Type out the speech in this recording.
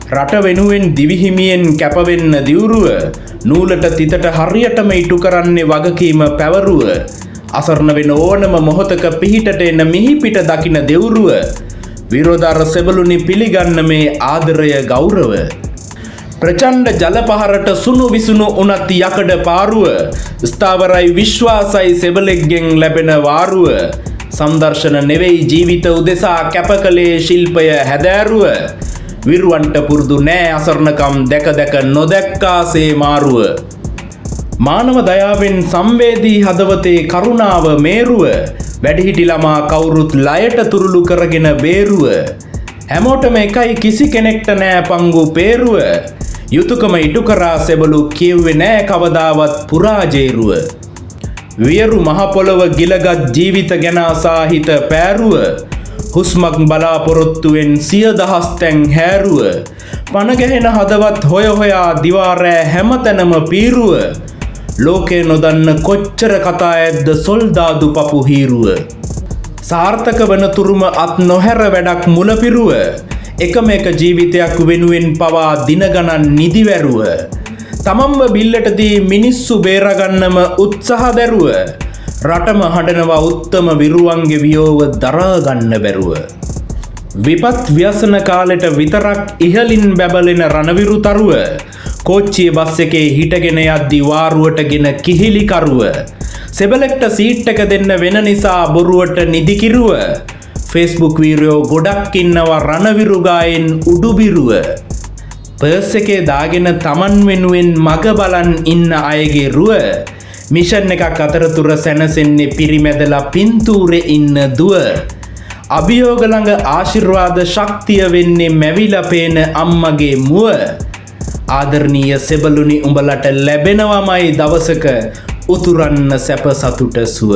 රට වෙනුවෙන් දිවිහිමියෙන් කැපවෙන්න දිවුරුව නූලට තිතට හරියටම ඉටු කරන්නේ වගකීම පැවරුව අසරණ වෙන ඕනම මොහොතක පිහිටට එන මිහිපිට දකින දෙවුරුව විරෝධාර සෙබළුනි පිළිගන්න මේ ආදරය ගෞරව ප්‍රචණ්ඩ ජල පහරට සුණු විසුණු උනත් යකඩ පාරුව ස්ථාවරයි විශ්වාසයි සෙබළෙක්ගෙන් ලැබෙන වාරුව සම්දර්ශන නෙවෙයි ජීවිත උදෙසා කැපකලේ ශිල්පය හැදෑරුව විරුවන්ට පුරුදු නෑ අසරණකම් දැක දැක නොදැක්කාසේ මාරුව මානව දයාවෙන් සංවේදී හදවතේ කරුණාව මේරුව වැඩිහිටි ළමා කවුරුත් ලයට තුරුළු කරගෙන බේරුව හැමෝටම එකයි කිසි කෙනෙක්ට නෑ පංගු පේරුව යුතුයකම ඉටු කරා සෙබළු කියෙව්වේ නෑ කවදාවත් පුරාජේරුව වියරු මහ පොළව ගිලගත් ජීවිත ගැන අසාහිත පෑරුව හුස්මක් බලාපොරොත්තුවෙන් සිය දහස් තැන් හැරුව පණ ගැහෙන හදවත් හොය හොයා දිවා රෑ හැමතැනම පීරුව ලෝකේ නොදන්න කොච්චර කතා ඇද්ද සොල්දාදු පපු හීරුව සාර්ථක වන තුරුම අත් නොහැර වැඩක් මුලපිරුව එකම එක ජීවිතයක් වෙනුවෙන් පවා දින ගණන් නිදිවැරුව තමන්ව බිල්ලටදී මිනිස්සු බේරගන්නම උත්සාහ දැරුව රටම හඬනවා උත්තම විරුවන්ගේ වියෝව දරාගන්න බැරුව විපත් ව්‍යසන කාලෙට විතරක් ඉහලින් බැබලෙන රණවිරු තරුව කෝච්චිය බස් එකේ හිටගෙන යද්දි වාරුවටගෙන කිහිලිකරුව සෙබලෙක්ට සීට් එක දෙන්න වෙන නිසා බොරුවට නිදිකිරුව ෆේස්බුක් වීරයෝ ගොඩක් ඉන්නවා රණවිරු ගායෙන් උඩුබිරුව පර්ස් එකේ දාගෙන තමන් වෙනුවෙන් මග බලන් ඉන්න අයගේ රුව මිෂන් එකක් අතරතුර සැනසෙන්නේ පිරිමැදලා පින්තූරේ ඉන්න දුව අභියෝග ළඟ ආශිර්වාද ශක්තිය වෙන්නේ මැවිලා පේන අම්මගේ මුව ආදරණීය සෙබළුනි උඹලට ලැබෙනවමයි දවසක උතුරන්න සැප සතුට සුව